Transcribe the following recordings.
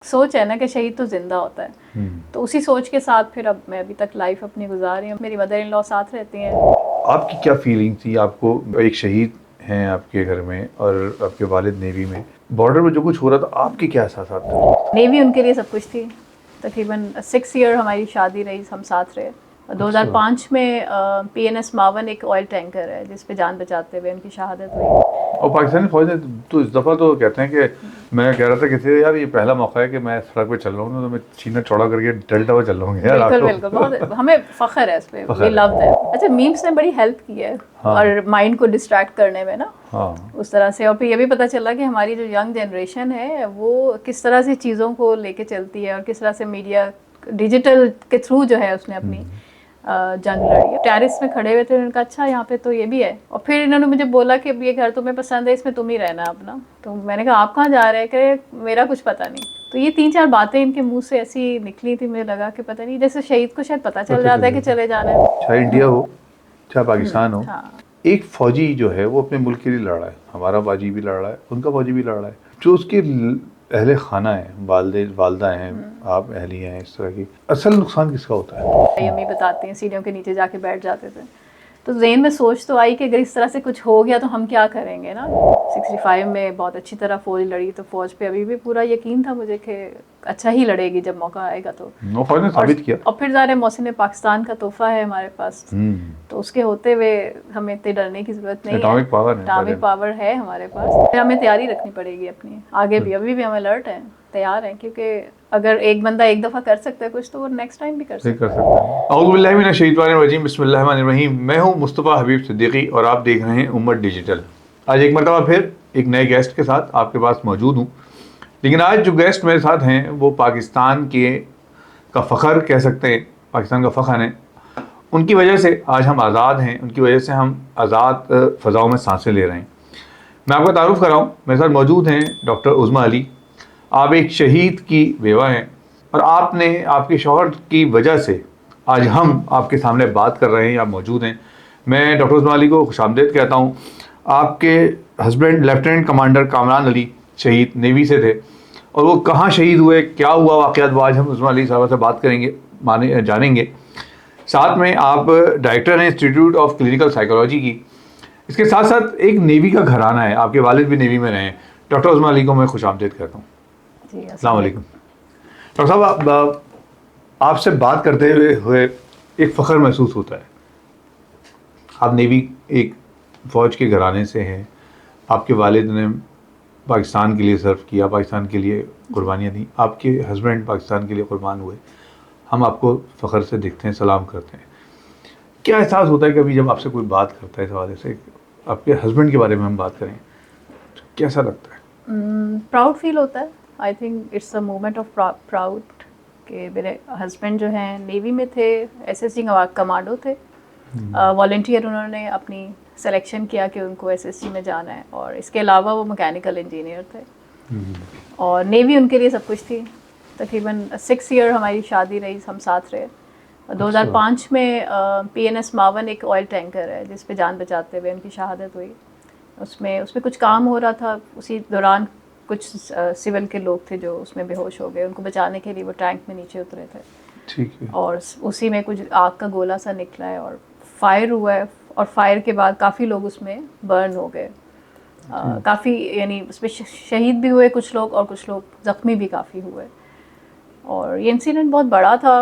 सोच है ना कि शहीद तो जिंदा होता है, तो उसी सोच के साथ फिर अब मैं अभी तक लाइफ अपनी गुजार रही हूँ। मेरी मदर इन लॉ साथ रहती हैं। आपकी क्या फीलिंग थी? आपको एक शहीद हैं आपके घर में और आपके वालिद नेवी में, बॉर्डर में जो कुछ हो रहा था, आपके क्या एहसास थे? नेवी उनके लिए सब कुछ थी। तकरीबन 6 ईयर हमारी शादी रही, हम साथ रहे। 2005 में PNS मावन एक ऑयल टैंकर है जिस पे जान बचाते हुए उनकी शहादत हुई। और पाकिस्तानी फौज ने तो इस दफ़ा तो कहते हैं कि मैं कह रहा था किसी यार ये पहला मौका है कि मैं सड़क पे चल रहा हूँ, तो मैं सीना चौड़ा करके डेल्टा पे चल रहा हूँ यार। बिल्कुल बिल्कुल, बहुत हमें फख्र है इस पे, वी लव दैट। अच्छा, मीम्स ने बड़ी हेल्प की है और माइंड को डिस्ट्रैक्ट करने में ना, उस तरह से। और फिर ये भी पता चला कि हमारी जो यंग जनरेशन है वो किस तरह से चीज़ों को लेके चलती है और किस तरह से मीडिया डिजिटल के थ्रू जो है उसने अपनी जंग लड़ी। टेरिस में खड़े हुए थे, उन्होंने कहा अच्छा यहाँ पे तो ये भी है। और फिर इन्होंने मुझे बोला कि ये घर तुम्हें पसंद है, इसमें तुम ही रहना अपना। तो मैंने कहा आप कहाँ जा रहे हैं? कि मेरा कुछ पता नहीं। तो ये 3-4 बातें इनके मुंह से ऐसी निकली थी, मुझे लगा कि पता नहीं, जैसे शहीद को शायद पता चल जाता है कि चले जाना है, चाहे इंडिया हो चाहे पाकिस्तान हो। हाँ। एक फौजी जो है वो अपने मुल्क के लिए लड़ रहा है, हमारा फौजी भी लड़ रहा है, उनका फौजी भी लड़ रहा है। जो उसके अहले खाना है, वालदा हैं, आप अहलियाँ हैं, इस तरह की असल नुकसान किसका होता है? अम्मी बताती हैं सीढ़ियों के नीचे जाके बैठ जाते थे। तो ज़हन में सोच तो आई कि अगर इस तरह से कुछ हो गया तो हम क्या करेंगे ना। 65 में बहुत अच्छी तरह फ़ौज लड़ी, तो फ़ौज पे अभी भी पूरा यकीन था मुझे कि अच्छा ही लड़ेगी जब मौका आएगा। तो फौज ने साबित किया। और फिर ज़ाहिर है मोहसिन पाकिस्तान का तोहफा है हमारे पास, तो उसके होते हुए हमें इतने डरने की ज़रूरत नहीं है। एटॉमिक पावर है हमारे पास। फिर हमें तैयारी रखनी पड़ेगी अपनी आगे भी। अभी भी हम अलर्ट हैं, तैयार हैं, क्योंकि अगर एक बंदा एक दफ़ा कर सकता है कुछ तो वो नेक्स्ट टाइम भी कर सकता है। औज़ु बिल्लाहि मिनश शैतानिर रजीम, बिस्मिल्लाहिर रहीम। मैं हूँ मुस्तफ़ा हबीब सिद्दीकी और आप देख रहे हैं उम्मत डिजिटल। आज एक मरतबा फिर एक नए गेस्ट के साथ आपके पास मौजूद हूँ। लेकिन आज जो गेस्ट मेरे साथ हैं वो पाकिस्तान के का फ़ख्र कह सकते हैं, पाकिस्तान का फ़ख्र हैं। उनकी वजह से आज हम आज़ाद हैं, उनकी वजह से हम आज़ाद फ़ज़ाओं में सांसें ले रहे हैं। मैं आपका तारुफ़ कराऊँ, मेरे साथ मौजूद हैं डॉक्टर उज़्मा अली। आप एक शहीद की बेवा हैं और आपने आपके शौहर की वजह से आज हम आपके सामने बात कर रहे हैं, आप मौजूद हैं। मैं डॉक्टर उज़्मा अली को खुशामदीद कहता हूँ। आपके husband lieutenant commander Kamran Ali शहीद नेवी से थे, और वो कहाँ शहीद हुए, क्या हुआ वाक़यात, वो आज हम उज़्मा अली साहब से बात करेंगे, जानेंगे। साथ में आप डायरेक्टर हैं इंस्टीट्यूट ऑफ क्लिनिकल साइकोलॉजी की। इसके साथ साथ एक नेवी का घराना है, आपके वालिद भी नेवी में रहे हैं। डॉक्टर उज़्मा अली को मैं खुशामदीद कहता हूँ। अस्सलाम वालेकुम डॉक्टर साहब, आपसे बात करते हुए एक फ़ख्र महसूस होता है। आप नेवी एक फ़ौज के घराने से हैं, आपके वालिद ने पाकिस्तान के लिए सर्व किया, पाकिस्तान के लिए कुर्बानियाँ दी, आपके हस्बैंड पाकिस्तान के लिए कुर्बान हुए। हम आपको फ़ख्र से देखते हैं, सलाम करते हैं। क्या एहसास होता है कभी जब आपसे कोई बात करता है इस हवाले से, आपके हस्बैंड के बारे में हम बात करें तो कैसा लगता है? प्राउड फील होता है। I think it's a moment of proud कि मेरे हस्बैंड जो हैं नेवी में थे, SSG कमांडो थे। वॉलंटियर उन्होंने अपनी सिलेक्शन किया कि उनको SSG में जाना है, और इसके अलावा वो मैकेनिकल इंजीनियर थे और नेवी उनके लिए सब कुछ थी। तकरीबन 6 ईयर हमारी शादी रही, हम साथ रहे। 2005 में PNS मावन एक ऑयल टैंकर है जिस पे जान बचाते हुए उनकी शहादत हुई। उसमें कुछ काम हो रहा था, उसी दौरान कुछ सिविल के लोग थे जो उसमें बेहोश हो गए। उनको बचाने के लिए वो टैंक में नीचे उतरे थे। ठीक है। और उसी में कुछ आग का गोला सा निकला है और फायर हुआ है, और फायर के बाद काफ़ी लोग उसमें बर्न हो गए। काफ़ी, यानी उसमें शहीद भी हुए कुछ लोग और कुछ लोग ज़ख्मी भी काफ़ी हुए। और ये इंसिडेंट बहुत बड़ा था,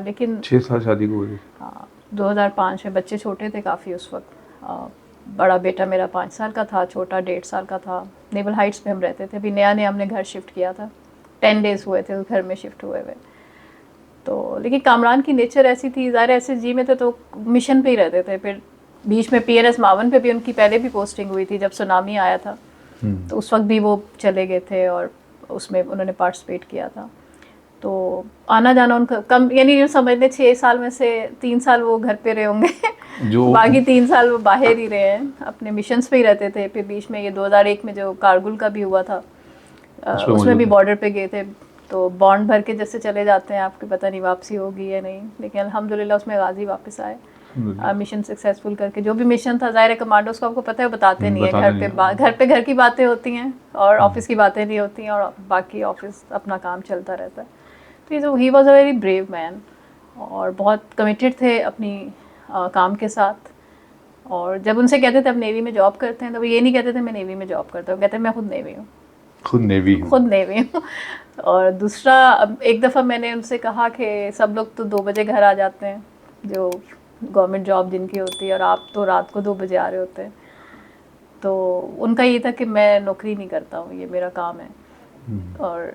लेकिन 6 साल शादी को हुई। हाँ, 2005 में बच्चे छोटे थे काफ़ी उस वक्त। बड़ा बेटा मेरा 5 साल का था, छोटा 1.5 साल का था। नेवल हाइट्स पे हम रहते थे, अभी नया नया हमने घर शिफ्ट किया था, 10 डेज़ हुए थे उस घर में शिफ्ट हुए हुए। तो लेकिन कामरान की नेचर ऐसी थी, ज़ाहिर SSG में थे तो मिशन पे ही रहते थे। फिर बीच में PNS मावन पे भी उनकी पहले भी पोस्टिंग हुई थी जब सुनामी आया था, तो उस वक्त भी वो चले गए थे और उसमें उन्होंने पार्टिसिपेट किया था। तो आना जाना उनका कम, यानी समझ लें 6 साल में से 3 साल वो घर पे रहे होंगे बाकी 3 साल वो बाहर ही रहे हैं, अपने मिशंस पे ही रहते थे। फिर बीच में ये 2001 में जो कारगिल का भी हुआ था, उसमें भी बॉर्डर पे गए थे। तो बॉन्ड भर के जैसे चले जाते हैं, आपको पता नहीं वापसी होगी या नहीं, लेकिन अल्हम्दुलिल्लाह उसमें गाजी वापस आए। मिशन सक्सेसफुल करके। जो भी मिशन था, ज़ाहिर है कमांडोज को आपको पता है बताते नहीं है, बताते घर पे नहीं घर की बातें होती हैं और ऑफिस की बातें नहीं होती हैं, और बाकी ऑफिस अपना काम चलता रहता है। तो he was a very brave man, और बहुत कमिटेड थे अपनी काम के साथ। और जब उनसे कहते थे आप नेवी में जॉब करते हैं, तो वो ये नहीं कहते थे मैं नेवी में जॉब करता हूँ, कहते मैं खुद नेवी हूँ, खुद नेवी हूँ। खुद नेवी हूँ। और दूसरा, एक दफ़ा मैंने उनसे कहा कि सब लोग तो 2 बजे घर आ जाते हैं, जो गवर्नमेंट जॉब जिनकी होती है, और आप तो रात को 2 बजे आ रहे होते हैं। तो उनका ये था कि मैं नौकरी नहीं करता हूँ, ये मेरा काम है, और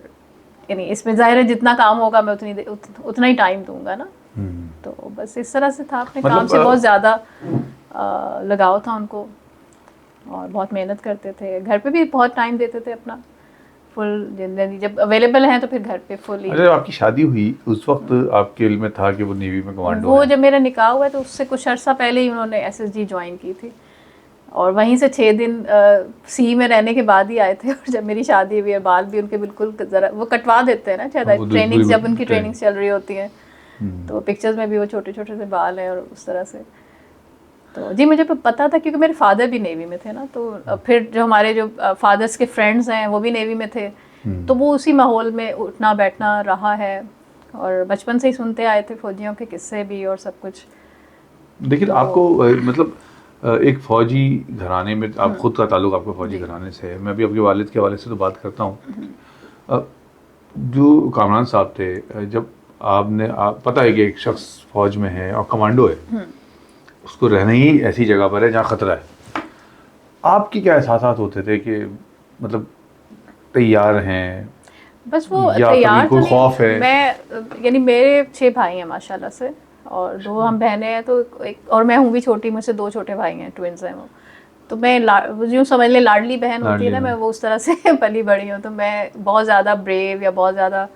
यानी इसमें ज़ाहिर है जितना काम होगा मैं उतना ही टाइम दूंगा ना। तो बस इस तरह से था, अपने काम से बहुत ज़्यादा लगाव था उनको, और बहुत मेहनत करते थे। घर पे भी बहुत टाइम देते थे अपना, फुल जिंदगी जब अवेलेबल हैं तो फिर घर पे फुल ही। जब आपकी शादी हुई उस वक्त आपके इल्म में था कि वो नेवी में कमांडो वो हैं? जब मेरा निकाह हुआ तो उससे कुछ अर्सा पहले ही उन्होंने एसएसजी ज्वाइन की थी, और वहीं से 6 दिन सी में रहने के बाद ही आए थे। और जब मेरी शादी हुई, बाल भी उनके बिल्कुल ज़रा वो कटवा देते हैं ना, हाँ, शायद वो ट्रेनिंग, जब बिल्कुल उनकी ट्रेनिंग चल रही होती है, हम्म। तो पिक्चर्स में भी वो छोटे छोटे से बाल हैं और उस तरह से। तो जी मुझे पता था, क्योंकि मेरे फादर भी नेवी में थे ना, तो फिर जो हमारे जो फादर्स के फ्रेंड्स हैं वो भी नेवी में थे, तो वो उसी माहौल में उठना बैठना रहा है, और बचपन से ही सुनते आए थे फौजियों के किस्से भी और सब कुछ। लेकिन तो आपको मतलब एक फौजी घराने में आप खुद का ताल्लुक आपका फौजी घराने से है। मैं भी आपके वालिद के हवाले से तो बात करता हूँ। जो कामरान साहब थे, जब आप पता है कि एक शख्स फौज में है और कमांडो है, उसको रहना ही ऐसी जगह पर है जहाँ खतरा है, आपके क्या एहसास होते थे कि मतलब तैयार हैं बस वो या कभी तैयार तो कोई खौफ है? नहीं, मैं यानी मेरे 6 भाई हैं माशाल्लाह से, और 2 हम बहनें हैं, तो एक और मैं हूँ भी छोटी, मुझसे 2 छोटे भाई हैं, ट्विंस हैं वो। तो मैं यूँ समझ ले लाडली बहन होती है ना, मैं वो उस तरह से पली बड़ी हूँ। तो मैं बहुत ज़्यादा ब्रेव या बहुत ज़्यादा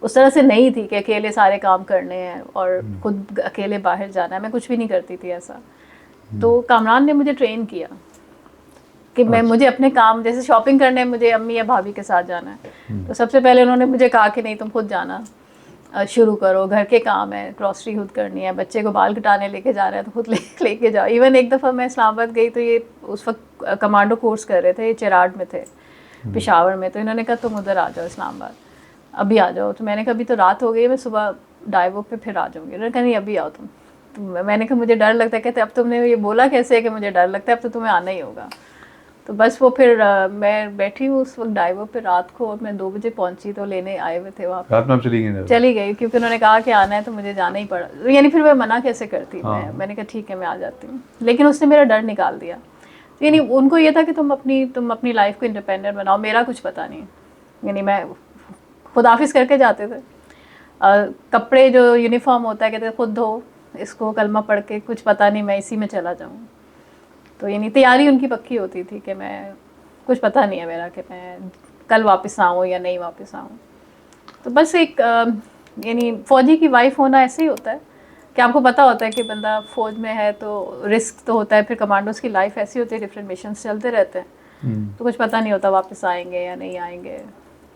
उस तरह से नहीं थी कि अकेले सारे काम करने हैं और खुद अकेले बाहर जाना है, मैं कुछ भी नहीं करती थी ऐसा। तो कामरान ने मुझे ट्रेन किया कि मैं मुझे अपने काम, जैसे शॉपिंग करने मुझे अम्मी या भाभी के साथ जाना है, तो सबसे पहले उन्होंने मुझे कहा कि नहीं तुम खुद जाना, शुरू करो, घर के काम है, ग्रॉसरी खुद करनी है, बच्चे को बाल कटाने लेके जाना है तो खुद लेके जाओ। इवन एक दफ़ा मैं इस्लामाबाद गई तो ये उस वक्त कमांडो कोर्स कर रहे थे, ये चिराड में थे, पेशावर में। तो इन्होंने कहा तुम उधर आ जाओ इस्लामाबाद, अभी आ जाओ। तो मैंने कहा अभी तो रात हो गई, मैं सुबह डाइवो पे फिर आ जाऊँगी। उन्होंने कहा नहीं अभी आओ तुम। तो मैंने कहा मुझे डर लगता है। कहते अब तुमने ये बोला कैसे है कि मुझे डर लगता है, अब तो तुम्हें आना ही होगा। तो बस वो फिर मैं बैठी हूँ उस वक्त डाइवो पे रात को, और मैं 2 बजे पहुंची, तो लेने आए हुए थे वहाँ पे। रात में आप चली गई क्योंकि उन्होंने कहा कि आना है तो मुझे जाना ही पड़ा, यानी फिर मैं मना कैसे करती। मैंने कहा ठीक है मैं आ जाती हूँ, लेकिन उसने मेरा डर निकाल दिया। यानी उनको ये था कि तुम अपनी लाइफ को इंडिपेंडेंट बनाओ, मेरा कुछ पता नहीं। यानी मैं खुदाफिज करके जाते थे, कपड़े जो यूनिफॉर्म होता है कहते खुद धो इसको, कलमा पढ़ के, कुछ पता नहीं मैं इसी में चला जाऊँ। तो यानी तैयारी उनकी पक्की होती थी कि मैं कुछ पता नहीं है मेरा कि मैं कल वापस आऊँ या नहीं वापस आऊँ। तो बस एक यानी फ़ौजी की वाइफ होना ऐसे ही होता है कि आपको पता होता है कि बंदा फ़ौज में है तो रिस्क तो होता है। फिर कमांडोज़ की लाइफ ऐसी होती है, डिफरेंट मिशंस चलते रहते हैं, तो कुछ पता नहीं होता वापस आएंगे या नहीं आएंगे।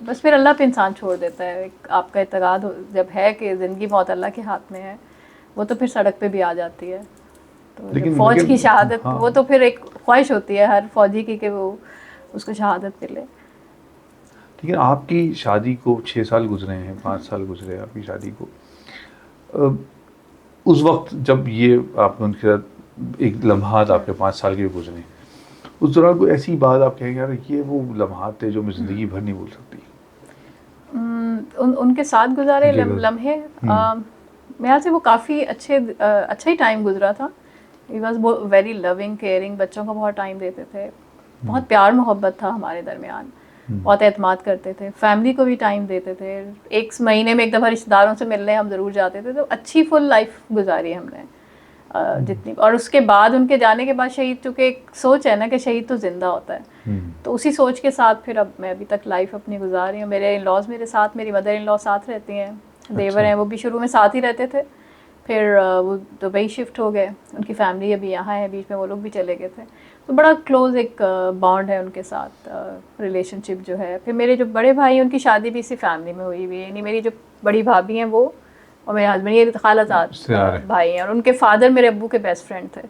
तो बस फिर अल्लाह पे इंसान छोड़ देता है। एक आपका इत्तेकाद जब है कि ज़िंदगी मौत अल्लाह के हाथ में है, वो तो फिर सड़क पे भी आ जाती है। तो लेकिन फ़ौज की शहादत, हाँ। वो तो फिर एक ख्वाहिश होती है हर फ़ौजी की कि वो उसको शहादत मिले। लेकिन आपकी शादी को 6 साल गुजरे हैं, 5 साल गुजरे आपकी शादी को। उस वक्त जब ये आपने उनके साथ एक लम्हात आपके 5 साल के गुजरे, उस दौरान कोई ऐसी बात आप कहेंगे यार ये वो लम्हात थे जो मैं ज़िंदगी भर नहीं भूल सकती? उनके साथ गुजारे लम्हे, मेरे ख्याल से वो काफ़ी अच्छा ही टाइम गुजरा था। He was very loving caring, बच्चों को बहुत टाइम देते थे, बहुत प्यार मोहब्बत था हमारे दरमियान, बहुत एतमाद करते थे, फैमिली को भी टाइम देते थे। एक महीने में एक दफ़ा रिश्तेदारों से मिलने हम ज़रूर जाते थे। तो अच्छी फुल लाइफ गुजारी हमने जितनी। और उसके बाद उनके जाने के बाद शहीद, चूँकि एक सोच है ना कि शहीद तो ज़िंदा होता है, तो उसी सोच के साथ फिर अब मैं अभी तक लाइफ अपनी गुजार रही हूँ। मेरे इन लॉज मेरे साथ, मेरी मदर इन लॉ साथ रहती हैं, देवर हैं, वो भी शुरू में साथ ही रहते थे, फिर वो दुबई शिफ्ट हो गए, उनकी फैमिली अभी यहाँ है, बीच में वो लोग भी चले गए थे। तो बड़ा क्लोज़ एक बॉन्ड है उनके साथ, रिलेशनशिप जो है। फिर मेरे जो बड़े भाई हैं उनकी शादी भी इसी फैमिली में हुई है, यानी मेरी जो बड़ी भाभी हैं वो और मेरे हस्बैंड, ये खालाजाद भाई हैं, और उनके फादर मेरे अब्बू के बेस्ट फ्रेंड थे,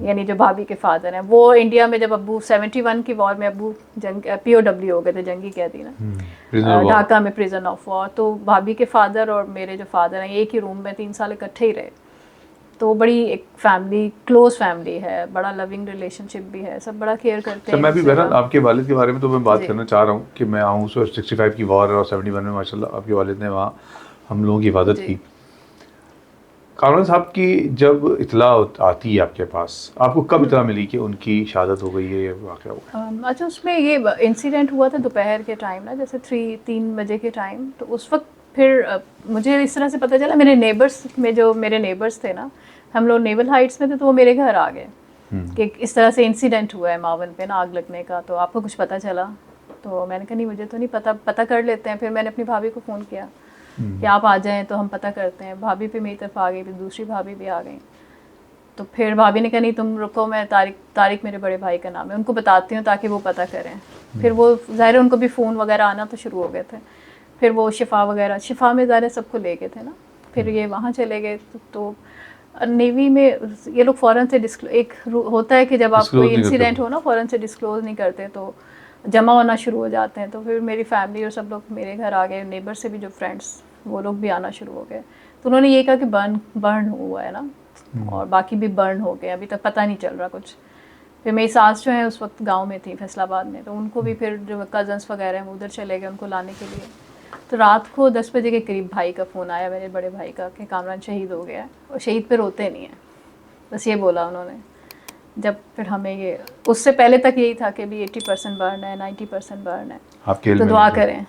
यानी जो भाभी के फादर हैं। वो इंडिया में जब अब्बू 71 की वॉर में अब्बू POW हो गए थे, जंगी कैदी ना, ढाका में प्रिजन ऑफ वॉर। तो भाभी के फादर और मेरे जो फादर हैं एक ही रूम में 3 साल इकट्ठे ही रहे। तो बड़ी एक फैमिली, क्लोज फैमिली है, बड़ा लविंग रिलेशनशिप भी है, सब बड़ा केयर करते हैं। मैं भी बहरहाल आपके वालिद के बारे में तो मैं बात करना चाह रहा हूँ कि मैं आऊँ 65 की वॉर और 71 में माशाल्लाह आपके वालिद ने वहाँ हम लोगों की हिफाजत की। कामरान साहब की जब इतला आती है आपके पास, आपको कब इतला मिली कि उनकी शहादत हो गई है, ये वाक़या हो गया? अच्छा, उसमें ये इंसिडेंट हुआ था दोपहर के टाइम ना, जैसे 3 बजे के टाइम। तो उस वक्त फिर मुझे इस तरह से पता चला, मेरे नेबर्स में जो मेरे नेबर्स थे ना, हम लोग नेवल हाइट्स में थे, तो वो मेरे घर आ गए कि इस तरह से इंसिडेंट हुआ है मावन पे ना, आग लगने का। तो आपको कुछ पता चला? तो मैंने कहा नहीं, मुझे तो नहीं पता, पता कर लेते हैं। फिर मैंने अपनी भाभी को फ़ोन किया कि आप आ जाएं तो हम पता करते हैं। भाभी भी मेरी तरफ आ गई, फिर दूसरी भाभी भी आ गई। तो फिर भाभी ने कहा नहीं तुम रुको, मैं तारिक मेरे बड़े भाई का नाम है, उनको बताती हूँ ताकि वो पता करें। फिर वो ज़ाहिर उनको भी फ़ोन वगैरह आना तो शुरू हो गए थे। फिर वो शिफा में ज़ाहिर सबको ले गए थे ना, फिर ये वहाँ चले गए। तो नेवी में ये लोग फ़ौरन से एक होता है कि जब आप कोई इंसिडेंट हो ना, फ़ौरन से डिस्क्लोज़ नहीं करते, तो जमा होना शुरू हो जाते हैं। तो फिर मेरी फैमिली और सब लोग मेरे घर आ गए, नेबर से भी जो फ्रेंड्स वो लोग भी आना शुरू हो गए। तो उन्होंने ये कहा कि बर्न हुआ है ना, और बाकी भी बर्न हो गए, अभी तक पता नहीं चल रहा कुछ। फिर मेरी सास जो है उस वक्त गांव में थी फैसलाबाद में, तो उनको भी फिर जो कज़न्स वगैरह हैं वो उधर चले गए उनको लाने के लिए। तो रात को 10 बजे के करीब भाई का फ़ोन आया, मेरे बड़े भाई का, कि कामरान शहीद हो गया है। और शहीद पे रोते नहीं हैं, बस ये बोला उन्होंने। जब फिर हमें ये, उससे पहले तक यही था कि भी 80% बर्न है, 90% बर्न है, आपके तो दुआ करें।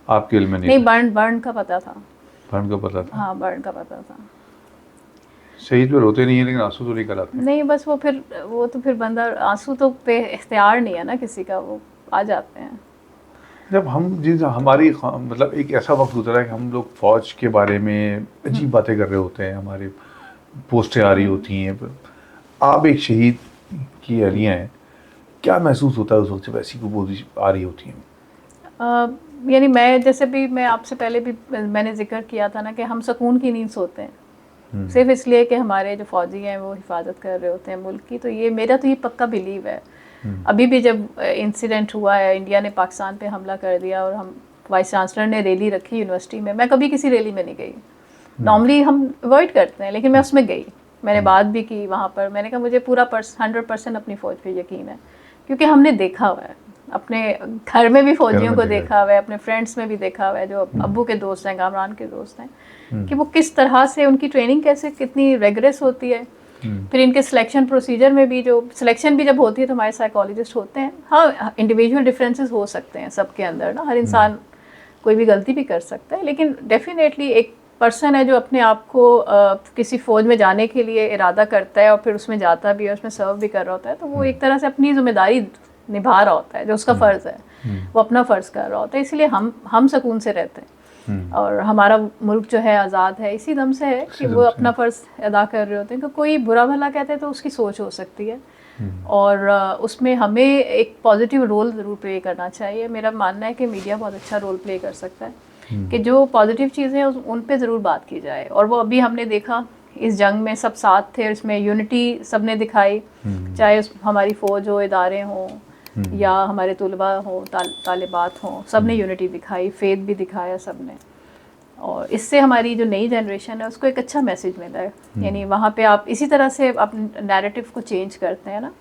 आपके इल्म में नहीं, बर्न का पता था। बर्न का पता था? हाँ, बर्न का पता था। शहीद पे रोते नहीं है, लेकिन आंसू तो निकल आते हैं। नहीं, बस वो तो फिर बंदा, आंसू तो पे इख्तियार नहीं है ना किसी का, वो आ जाते हैं। जब हमारी मतलब एक ऐसा वक्त गुजरा है कि हम लोग फ़ौज के बारे में अजीब बातें कर रहे होते हैं, हमारे पोस्टें आ रही होती हैं, आप एक शहीद की अहलिया हैं, क्या महसूस होता है उस वक्त जब ऐसी कोई बोली आ रही होती हैं? यानी मैं जैसे भी, मैं आपसे पहले भी मैंने जिक्र किया था ना कि हम सुकून की नींद सोते हैं, सिर्फ इसलिए कि हमारे जो फ़ौजी हैं वो हिफाजत कर रहे होते हैं मुल्क की। तो ये मेरा तो ये पक्का बिलीव है। अभी भी जब इंसिडेंट हुआ है, इंडिया ने पाकिस्तान पे हमला कर दिया और हम वाइस चांसलर ने रैली रखी यूनिवर्सिटी में, मैं कभी किसी रैली में नहीं गई। नॉर्मली हम अवॉइड करते हैं, लेकिन मैं उसमें गई, मैंने बात भी की वहाँ पर। मैंने कहा मुझे पूरा 100% अपनी फ़ौज पे यकीन है, क्योंकि हमने देखा हुआ है, अपने घर में भी फ़ौजियों को देखा हुआ है, अपने फ्रेंड्स में भी देखा हुआ है, जो अब्बू के दोस्त हैं, कामरान के दोस्त हैं, कि वो किस तरह से उनकी ट्रेनिंग कैसे कितनी रेगुलर होती है। फिर इनके सिलेक्शन प्रोसीजर में भी, जो सिलेक्शन भी जब होती है तो हमारे साइकोलॉजिस्ट होते हैं। हाँ, इंडिविजुअल डिफरेंसेस हो सकते हैं सबके अंदर ना, हर इंसान कोई भी गलती भी कर सकता है, लेकिन डेफिनेटली एक पर्सन है जो अपने आप को किसी फ़ौज में जाने के लिए इरादा करता है और फिर उसमें जाता भी है, उसमें सर्व भी कर रहा होता है, तो वो एक तरह से अपनी जिम्मेदारी निभा रहा होता है, जो उसका फ़र्ज़ है वो अपना फ़र्ज़ कर रहा होता है। इसलिए हम सुकून से रहते हैं, और हमारा मुल्क जो है आज़ाद है इसी दम से है कि वो अपना फ़र्ज़ अदा कर रहे होते हैं। कि कोई बुरा भला कहते हैं तो उसकी सोच हो सकती है, और उसमें हमें एक पॉजिटिव रोल ज़रूर प्ले करना चाहिए। मेरा मानना है कि मीडिया बहुत अच्छा रोल प्ले कर सकता है, कि जो पॉजिटिव चीज़ें हैं उन पे ज़रूर बात की जाए। और वो अभी हमने देखा इस जंग में सब साथ थे, इसमें यूनिटी सब ने दिखाई, चाहे हमारी फ़ौज हो, इदारे हों, या हमारे तुलबा हो, तालिबात हों, सब ने यूनिटी दिखाई, फेथ भी दिखाया सब ने। और इससे हमारी जो नई जनरेशन है उसको एक अच्छा मैसेज मिला है। यानी वहाँ पे आप इसी तरह से आप नैरेटिव को चेंज करते हैं ना,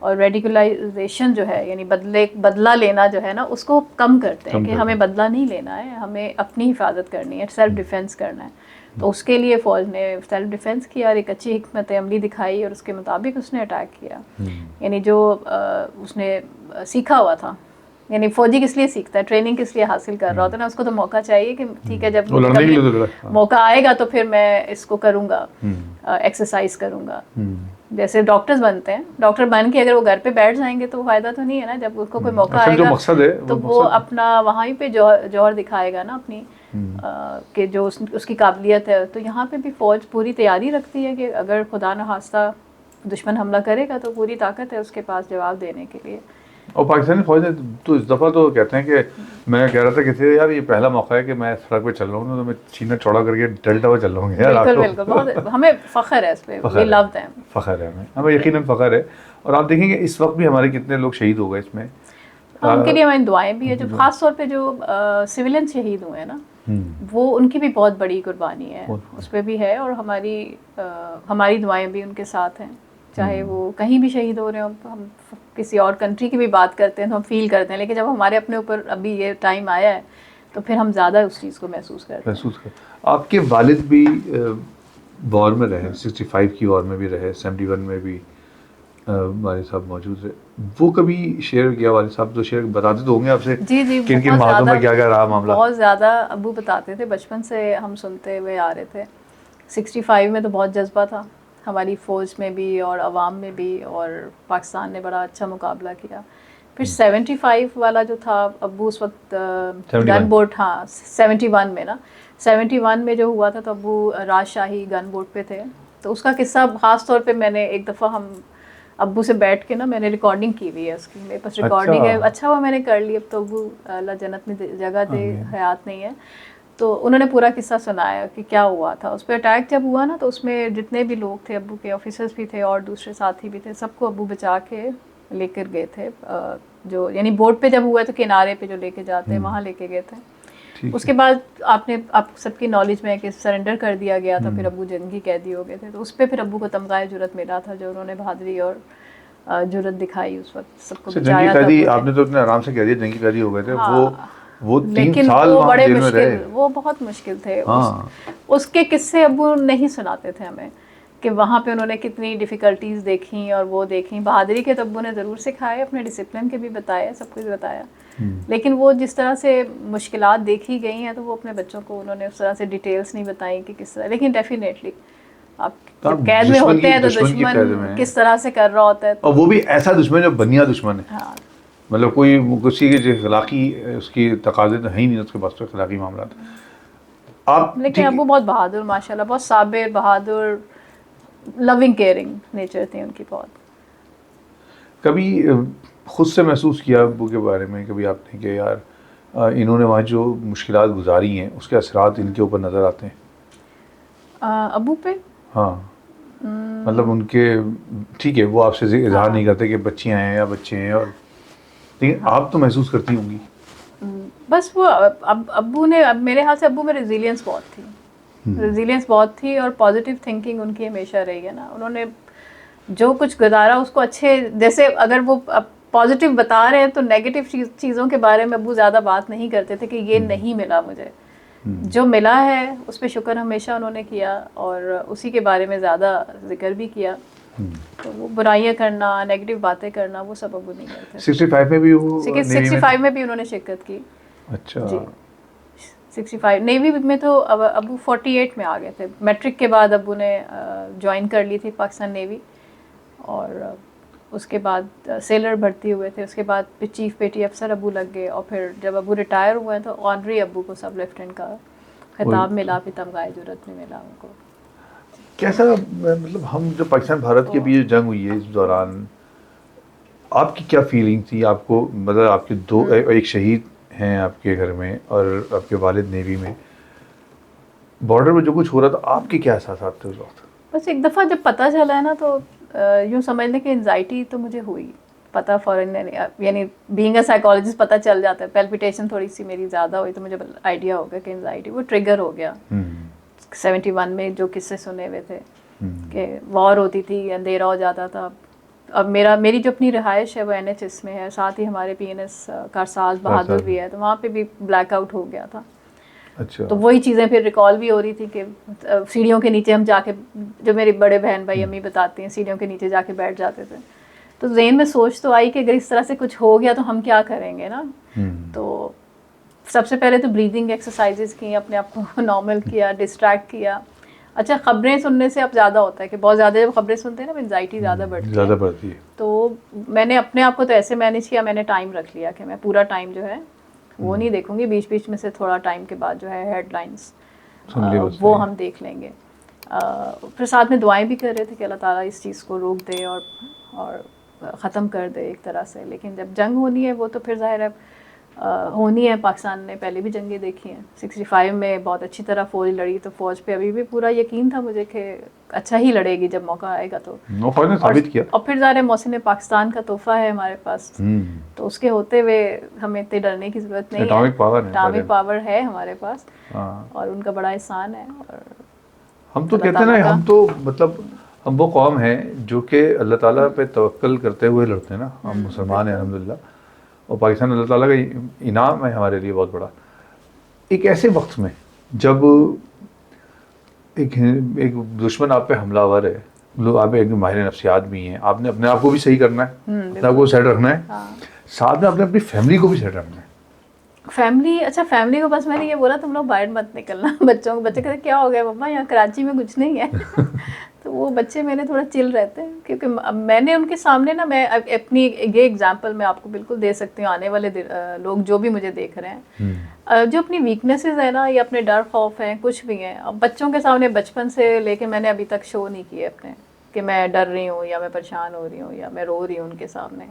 और रेडिकुलाइजेशन जो है, यानी बदला लेना जो है ना, उसको कम करते हैं कि हमें बदला नहीं लेना है, हमें अपनी हिफाजत करनी है, सेल्फ डिफेंस करना है। तो उसके लिए फ़ौज ने सेल्फ डिफेंस किया और एक अच्छी हिकमत अमली दिखाई, और उसके मुताबिक उसने अटैक किया। यानी जो उसने सीखा हुआ था, यानी फ़ौजी किस लिए सीखता है, ट्रेनिंग किस लिए हासिल कर रहा होता है ना, उसको तो मौका चाहिए कि ठीक है जब मौका आएगा तो फिर मैं इसको करूँगा, एक्सरसाइज करूँगा। जैसे डॉक्टर्स बनते हैं, डॉक्टर बन के अगर वो घर पे बैठ जाएंगे तो फ़ायदा तो नहीं है ना, जब उसको कोई मौका आएगा तो वो अपना वहाँ पे जौहर दिखाएगा ना अपनी, कि जो उसकी काबिलियत है। तो यहाँ पे भी फ़ौज पूरी तैयारी रखती है कि अगर खुदा न खास्ता दुश्मन हमला करेगा तो पूरी ताकत है उसके पास जवाब देने के लिए। और पाकिस्तानी फौज ने तो इस दफ़ा तो कहते हैं कि मैं कह रहा था किसी से, यार ये पहला मौका है कि मैं सड़क पे चल रहा हूँ ना, तो मैं सीना चौड़ा करके डलता हुआ चल रहा हूँ यार बिल्कुल आपको। बिल्कुल, बहुत हमें फ़ख्र है इस पे, वी लव देम। फ़ख्र है हमें यकीनन फ़ख्र है। और आप देखेंगे इस वक्त भी हमारे कितने लोग शहीद हो गए इसमें। हाँ, उनके लिए हमारी दुआएं भी है, जो जो खास तौर पे जो सिविलियन शहीद हुए हैं ना, वो उनकी भी बहुत बड़ी कुर्बानी है, बहुत- उस पर भी है। और हमारी दुआएं भी उनके साथ हैं, चाहे वो कहीं भी शहीद हो रहे हो। हम किसी और कंट्री की भी बात करते हैं तो हम फील करते हैं, लेकिन जब हमारे अपने ऊपर अभी ये टाइम आया है तो फिर हम ज़्यादा उस चीज़ को महसूस करते हैं। महसूस कर। आपके वालिद भी वॉर में रहे, 65 की वॉर में भी रहे, 71 में भी वालिद साहब मौजूद रहे। वो कभी शेयर किया वालिद साहब तो शेयर बताते तो होंगे आपसे जी जी, किन किन बहुत महाजों ज़्यादा, में क्या क्या रहा मामला। बहुत ज़्यादा अब्बू बताते थे, बचपन से हम सुनते हुए आ रहे थे। 65 में तो बहुत जज्बा था हमारी फ़ौज में भी और अवाम में भी, और पाकिस्तान ने बड़ा अच्छा मुकाबला किया। फिर 75 वाला जो था, अब्बू उस वक्त 71 गन बोट, हाँ 71 में ना, 71 में जो हुआ था तो अब्बू राजशाही गन बोट पे थे। तो उसका किस्सा ख़ास तौर पे मैंने एक दफ़ा हम अब्बू से बैठ के ना, मैंने रिकॉर्डिंग की हुई है उसकी, मेरे पास रिकॉर्डिंग है। अच्छा हुआ मैंने कर ली, अब तो अब्बू अल्लाह जन्नत में जगह दे, हयात नहीं है। तो उन्होंने पूरा किस्सा सुनाया कि क्या हुआ था उस पर। अटैक जब हुआ ना, तो उसमें जितने भी लोग थे, अब्बू के ऑफिसर्स भी थे और दूसरे साथी भी थे, सबको अब्बू बचा के लेकर गए थे। जो यानी बोट पे जब हुआ तो किनारे पे जो लेके जाते हैं वहाँ लेके गए थे। उसके बाद आप सबकी नॉलेज में है कि सरेंडर कर दिया गया था, फिर अब्बू जंगी कैदी हो गए थे। तो उस पर फिर अब्बू को तमगाए जुरत मिला था, जो उन्होंने बहादुरी और जुरत दिखाई उस वक्त, सबको जंगी बचाया था कैदी अब्बू ने। आपने तो इतने आराम से कह दिया जंगी कैदी हो गए थे। हाँ, वो 3 लेकिन साल वो वहाँ बड़े जेल में मुश्किल, रहे। वो बहुत मुश्किल थे। हाँ। उसके किस्से अब्बू नहीं सुनाते थे हमें कि वहाँ पे उन्होंने कितनी डिफ़िकल्टीज देखी और वो देखी। बहादुरी के तो अब्बू ने ज़रूर सिखाए, अपने डिसिप्लिन के भी बताया, सब कुछ बताया। लेकिन वो जिस तरह से मुश्किलात देखी गई हैं, तो वो अपने बच्चों को उन्होंने उस तरह से डिटेल्स नहीं बताई कि किस तरह। लेकिन डेफिनेटली आप तो जब कैद में होते हैं तो दुश्मन की कैद में दुश्मन किस तरह से कर रहा होता है, और वो भी ऐसा दुश्मन जो बनिया दुश्मन है। हाँ। मतलब कोई किसी के जो अखलाकी उसकी तकाजे तो है ही नहीं उसके पास, तो अखलाकी मामला था। आप लेकिन अब्बू बहुत बहादुर, माशाल्लाह, बहुत साबिर, बहादुर, लविंग केयरिंग नेचर थी उनकी बहुत। कभी खुद से महसूस किया अब्बू के बारे में कभी आपने कि यार इन्होंने वहाँ जो मुश्किलात गुजारी हैं उसके असरात इनके ऊपर नज़र आते हैं? अब्बू पे हाँ, मतलब उनके, ठीक है वो आपसे इजहार नहीं करते कि बच्चियाँ हैं या बच्चे हैं, और लेकिन आप तो महसूस करती होंगी। बस वो अब्बू ने, अब मेरे ख्याल से अब्बू में रेजिलियंस बहुत थी, रेजिलियंस बहुत थी, और पॉजिटिव थिंकिंग उनकी हमेशा रही है ना। उन्होंने जो कुछ गुजारा उसको अच्छे, जैसे अगर वो पॉजिटिव बता रहे हैं तो नेगेटिव चीज़ों के बारे में अब्बू ज़्यादा बात नहीं करते थे कि ये नहीं मिला मुझे। जो मिला है उस पर शुक्र हमेशा उन्होंने किया, और उसी के बारे में ज़्यादा जिक्र भी किया। तो वो बुराइयां करना, नेगेटिव बातें करना, वो सब अब्बू नहीं करते। 65 में भी वो 65 में भी उन्होंने शिरकत की। अच्छा जी, 65 नेवी में तो अब्बू 48 में आ गए थे। मैट्रिक के बाद अब्बू ने ज्वाइन कर ली थी पाकिस्तान नेवी, और उसके बाद सेलर भर्ती हुए थे। उसके बाद फिर चीफ पेटी अफसर अब्बू लग गए, और फिर जब अब्बू रिटायर हुए हैं तो ऑनरी अब्बू को सब लेफ्टिनेंट का खिताब मिला, फिर तमगाए जुरत में मिला उनको। कैसा, मतलब हम जो पाकिस्तान भारत के बीच जंग हुई है इस दौरान आपकी क्या फीलिंग थी? आपको मतलब आपके दो एक शहीद हैं आपके घर में और आपके वालिद नेवी में, बॉर्डर पे जो कुछ हो रहा था आपके क्या एहसास थे उस वक्त? बस एक दफ़ा जब पता चला है ना, तो यूँ समझ लें कि एनजाइटी तो मुझे हुई। पता फ़ौरन, यानी बीइंग अ साइकोलॉजिस्ट पता चल जाता है। पैल्पिटेशन थोड़ी सी मेरी ज़्यादा हुई तो मुझे आइडिया हो गया कि एनजाइटी, वो ट्रिगर हो गया। 71 में जो किस्से सुने हुए थे कि वॉर होती थी, अंधेरा हो जाता था। अब मेरी जो अपनी रिहाइश है वो NHS में है, साथ ही हमारे PNS कारसाज बहादुर भी है, तो वहाँ पे भी ब्लैकआउट हो गया था। अच्छा। तो वही चीज़ें फिर रिकॉल भी हो रही थी कि सीढ़ियों के नीचे हम जाके, जो मेरे बड़े बहन भाई अम्मी बताती हैं, सीढ़ियों के नीचे जाके बैठ जाते थे। तो ज़हन में सोच तो आई कि अगर इस तरह से कुछ हो गया तो हम क्या करेंगे ना। तो सबसे पहले तो ब्रीदिंग एक्सरसाइजेज की, अपने आप को नॉर्मल किया, डिस्ट्रैक्ट किया। अच्छा, खबरें सुनने से अब ज़्यादा होता है कि बहुत ज़्यादा जब खबरें सुनते हैं ना, एंजाइटी ज़्यादा बढ़ती है। तो मैंने अपने आप को तो ऐसे मैनेज किया, मैंने टाइम रख लिया कि मैं पूरा टाइम जो है वो नहीं देखूंगी, बीच बीच में से थोड़ा टाइम के बाद जो है हेडलाइंस वो हम देख लेंगे। फिर साथ में दुआएं भी कर रहे थे कि अल्लाह ताला इस चीज़ को रोक दे और ख़त्म कर दे एक तरह से। लेकिन जब जंग होनी है वो तो फिर ज़ाहिर है होनी है। पाकिस्तान ने पहले भी जंगें देखी हैं, 65 में बहुत अच्छी तरह फ़ौज लड़ी, तो फ़ौज पे अभी भी पूरा यकीन था मुझे कि अच्छा ही लड़ेगी जब मौका आएगा। तो फ़ौज ने साबित किया। और फिर ज़ाहिर है मोहसिन पाकिस्तान का तोहफ़ा है हमारे पास, तो उसके होते हुए हमें इतने डरने की ज़रूरत नहीं है। एटॉमिक पावर है हमारे पास, और उनका बड़ा एहसान है। और हम तो कहते हैं ना, हम तो मतलब हम वो कौम है जो कि अल्लाह ताला पे तवक्कल करते हुए लड़ते हैं ना। हम मुसलमान हैं अल्हम्दुलिल्लाह, और पाकिस्तान अल्लाह ताला का इनाम है हमारे लिए बहुत बड़ा। एक ऐसे वक्त में जब एक दुश्मन आप पे हमलावर है, लोग आप एक माहिर नफ्सियात भी हैं, आपने अपने आप को भी सही करना है, अपने आप को सेट रखना है, साथ में आपने अपनी फैमिली को भी सेट रखना है। फैमिली, अच्छा फैमिली को बस मैंने ये बोला तुम लोग बाहर मत निकलना। बच्चे कहते क्या हो गया मम्मा, यहाँ कराची में कुछ नहीं है। तो वो बच्चे मेरे थोड़ा चिल रहते हैं, क्योंकि मैंने उनके सामने ना, मैं अपनी ये एग्जांपल मैं आपको बिल्कुल दे सकती हूँ, आने वाले लोग जो भी मुझे देख रहे हैं, जो अपनी वीकनेसेस है ना, या अपने डर खौफ हैं, कुछ भी हैं, अब बच्चों के सामने बचपन से लेके मैंने अभी तक शो नहीं किए अपने कि मैं डर रही हूँ या मैं परेशान हो रही हूँ या मैं रो रही हूँ उनके सामने।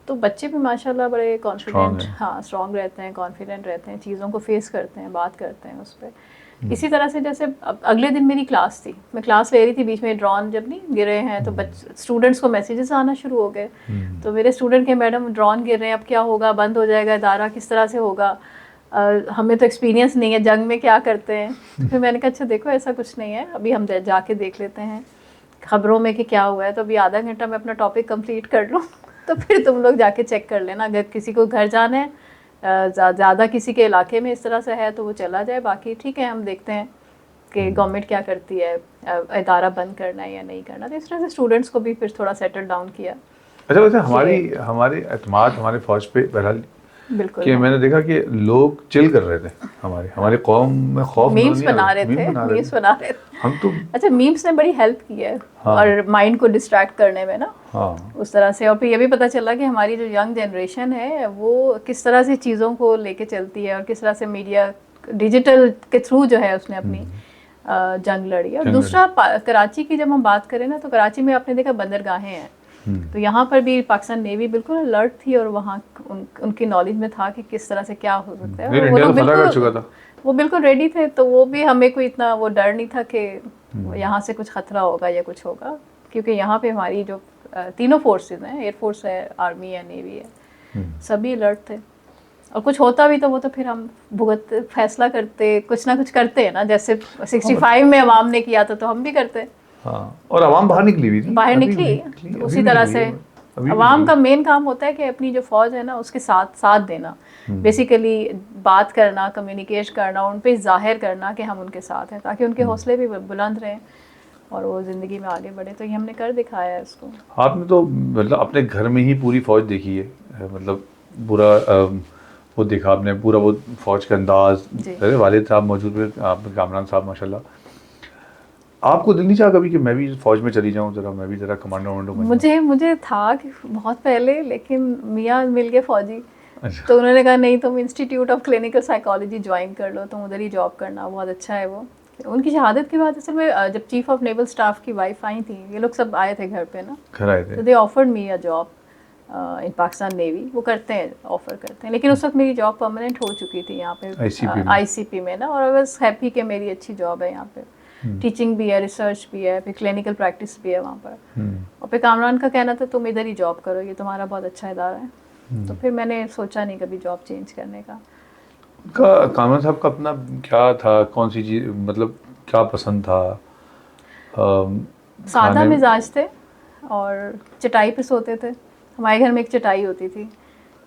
तो बच्चे भी माशाल्लाह बड़े कॉन्फिडेंट, हाँ स्ट्रॉन्ग रहते हैं, कॉन्फिडेंट रहते हैं, चीज़ों को फेस करते हैं, बात करते हैं उस पर। इसी तरह से जैसे अगले दिन मेरी क्लास थी, मैं क्लास ले रही थी, बीच में ड्रोन जब नहीं गिरे हैं तो स्टूडेंट्स को मैसेजेस आना शुरू हो गए। तो मेरे स्टूडेंट के मैडम ड्रोन गिर रहे हैं, अब क्या होगा, बंद हो जाएगा इदारा, किस तरह से होगा, हमें तो एक्सपीरियंस नहीं है, जंग में क्या करते हैं। तो फिर मैंने कहा अच्छा देखो ऐसा कुछ नहीं है, अभी हम जाके देख लेते हैं खबरों में कि क्या हुआ है, तो अभी आधा घंटा मैं अपना टॉपिक कंप्लीट कर लूँ, तो फिर तुम लोग जाके चेक कर लेना, अगर किसी को घर जाना है, ज़्यादा किसी के इलाके में इस तरह से है तो वो चला जाए, बाकी ठीक है हम देखते हैं कि गवर्नमेंट क्या करती है, इदारा बंद करना है या नहीं करना। तो इस तरह से स्टूडेंट्स को भी फिर थोड़ा सेटल डाउन किया। अच्छा वैसे हमारे एतमाद हमारे फ़ौज पे बहरहाल बिल्कुल कि मैंने देखा कि लोग चिल कर रहे थे, हमारे कौम में खौफ मीम्स बना रहे थे हम तो। अच्छा मीम्स ने बड़ी हेल्प की है, हाँ। और माइंड को डिस्ट्रैक्ट करने में ना, हाँ। उस तरह से। और फिर ये भी पता चला कि हमारी जो यंग जनरेशन है वो किस तरह से चीज़ों को लेके चलती है, और किस तरह से मीडिया डिजिटल के थ्रू जो है उसने अपनी जंग लड़ी। और दूसरा कराची की जब हम बात करें ना, तो कराची में आपने देखा बंदरगाहें हैं, तो यहाँ पर भी पाकिस्तान नेवी बिल्कुल अलर्ट थी, और वहाँ उनकी नॉलेज में था कि किस तरह से क्या हो सकता है, वो बिल्कुल रेडी थे। तो वो भी हमें कोई इतना वो डर नहीं था कि यहाँ से कुछ खतरा होगा या कुछ होगा, क्योंकि यहाँ पे हमारी जो तीनों फोर्सेस हैं, एयरफोर्स है, आर्मी है, नेवी है, सभी अलर्ट थे। और कुछ होता भी तो वो तो फिर हम भुगत फैसला करते, कुछ ना कुछ करते हैं ना, जैसे 65 में अवाम ने किया था तो हम भी करते। हाँ, और अवाम बाहर निकली भी थी, बाहर निकली उसी तरह से। अवाम का मेन काम होता है कि अपनी जो फौज है ना उसके साथ देना, बेसिकली बात करना, कम्युनिकेट करना, उन पे जाहिर करना कि हम उनके साथ हैं, ताकि उनके हौसले भी बुलंद रहें और वो ज़िंदगी में आगे बढ़े। तो ये हमने कर दिखाया है इसको। आपने तो मतलब अपने घर में ही पूरी फौज देखी है, मतलब पूरा वो देखा आपने, पूरा वो फौज का अंदाज। वालिद साहब मौजूद हुए, आपने कामरान साहब माशाल्लाह, आपको दिल नहीं चाहा कभी कि मैं भी फौज में चली जाऊं, जरा मैं भी जरा कमांडो बन जाऊं? मुझे था कि बहुत पहले, लेकिन मियाँ मिल गए फौजी। अच्छा। तो उन्होंने कहा नहीं तुम institute of clinical psychology join कर लो, तुम उधर ही जॉब करना, बहुत अच्छा है वो। उनकी शहादत के बाद असल में जब चीफ ऑफ नेवल स्टाफ की वाइफ आई थी, ये लोग सब आए थे घर पे ना, घर आए थे, तो they offered me a job in Pakistan navy. वो करते हैं, ऑफर करते हैं, लेकिन उस वक्त मेरी जॉब परमानेंट हो चुकी थी यहाँ पे आईसीपी में ना, और आई वाज हैप्पी कि मेरी अच्छी जॉब है यहाँ पे, टीचिंग भी है, रिसर्च भी है, फिर क्लिनिकल प्रैक्टिस भी है वहाँ पर। और फिर कामरान का कहना था तुम इधर ही जॉब करो, ये तुम्हारा बहुत अच्छा इदारा है। तो फिर मैंने सोचा नहीं कभी जॉब चेंज करने का। कामरान साहब का अपना क्या था, कौन सी चीज़, मतलब क्या पसंद था? सादा मिजाज थे और चटाई पे सोते थे। हमारे घर में एक चटाई होती थी,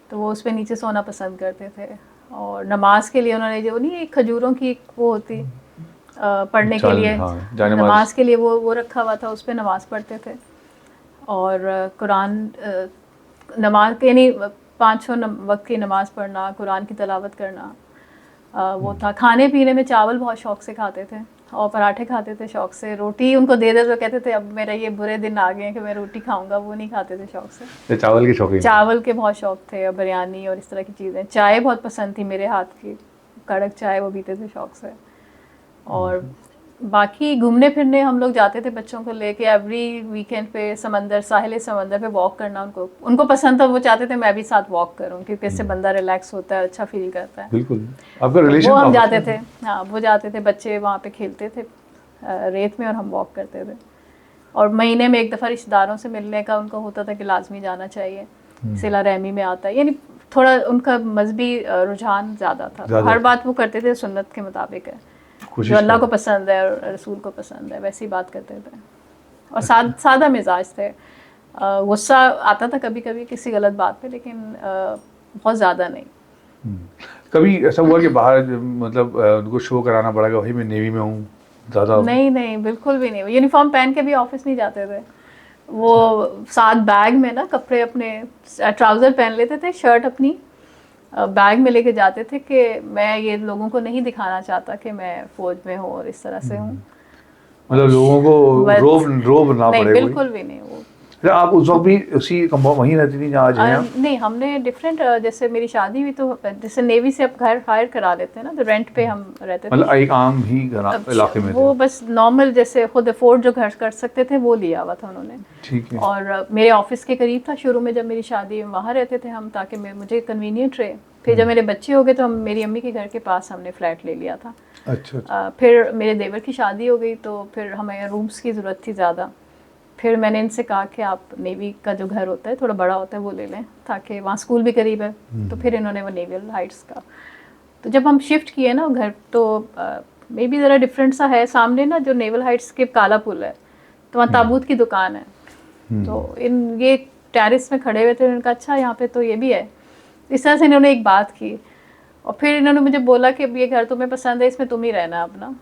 तो वो उस पर नीचे सोना पसंद करते थे। और नमाज के लिए उन्होंने जो नहीं एक खजूरों की वो होती पढ़ने के लिए, नमाज के लिए वो रखा हुआ था, उस पर नमाज पढ़ते थे। और कुरान नमाज यानी 5 वक्त की नमाज पढ़ना, कुरान की तिलावत करना, वो था। खाने पीने में चावल बहुत शौक से खाते थे, और पराठे खाते थे शौक से। रोटी उनको दे दे तो कहते थे अब मेरा ये बुरे दिन आ गए हैं कि मैं रोटी खाऊंगा, वो नहीं खाते थे शौक से। चावल के शौकीन, चावल के बहुत शौक थे, और बिरयानी और इस तरह की चीज़ें। चाय बहुत पसंद थी मेरे हाथ की, कड़क चाय वो पीते थे शौक से। और बाकी घूमने फिरने हम लोग जाते थे बच्चों को लेके एवरी वीकेंड पे समंदर, साहिल समंदर पे वॉक करना उनको पसंद था। वो चाहते थे मैं भी साथ वॉक करूं, क्योंकि इससे बंदा रिलैक्स होता है, अच्छा फील करता है। बिल्कुल, आपका तो रिलेशन वो हम जाते थे, हाँ वो जाते थे, बच्चे वहाँ पे खेलते थे रेत में और हम वॉक करते थे। और महीने में एक दफ़ा रिश्तेदारों से मिलने का उनको होता था कि लाजमी जाना चाहिए, सिला रहमी में आता है, यानी थोड़ा उनका मजहबी रुझान ज़्यादा था। तो हर बात वो करते थे सुन्नत के मुताबिक है, जो अल्लाह को पसंद है और रसूल को पसंद है वैसी बात करते थे। और सादा मिजाज थे। गुस्सा आता था कभी कभी किसी गलत बात पे, लेकिन बहुत ज़्यादा नहीं। कभी ऐसा हुआ कि बाहर मतलब उनको शो कराना पड़ा कि भाई मैं नेवी में हूँ ज़्यादा? नहीं बिल्कुल भी नहीं। यूनिफॉर्म पहन के भी ऑफिस नहीं जाते थे वो। साथ बैग में ना कपड़े अपने, ट्राउज़र पहन लेते थे, शर्ट अपनी बैग में लेके जाते थे कि मैं ये लोगों को नहीं दिखाना चाहता कि मैं फ़ौज में हूँ और इस तरह से हूँ। मतलब लोगों को रोब ना नहीं पड़े बिल्कुल भी नहीं। वो आप उस वक्त भी उसी कंपाउंड वहीं रहती थी जहाँ आज हैं आप? नहीं, हमने डिफरेंट, जैसे मेरी शादी हुई तो जैसे नेवी से अब घर हायर करा लेते हैं ना, तो रेंट पे हम रहते थे। मतलब एक आम ही इलाके में वो थे? बस नॉर्मल जैसे खुद अफोर्ड जो घर कर सकते थे वो लिया हुआ था उन्होंने। ठीक है। और मेरे ऑफिस के करीब था शुरू में, जब मेरी शादी वहाँ रहते थे हम, ताकि मुझे कन्वीनियंट रहे। फिर जब मेरे बच्चे हो गए तो हम मेरी अम्मी के घर के पास हमने फ्लैट ले लिया था। अच्छा। फिर मेरे देवर की शादी हो गई तो फिर हमें रूम्स की ज़रूरत थी ज़्यादा। फिर मैंने इनसे कहा कि आप नेवी का जो घर होता है थोड़ा बड़ा होता है वो ले लें, ताकि वहाँ स्कूल भी करीब है। तो फिर इन्होंने वो नेवल हाइट्स का। तो जब हम शिफ्ट किए ना घर, तो मे बी ज़रा डिफरेंट सा है। सामने ना जो नेवल हाइट्स के काला पुल है, तो वहाँ ताबूत की दुकान है। तो ये टेरेस में खड़े हुए थे, उन्होंने कहा अच्छा यहाँ पे तो ये भी है। इस तरह से इन्होंने एक बात की। और फिर इन्होंने मुझे बोला कि ये घर तुम्हें पसंद है, इसमें तुम ही रहना अपना।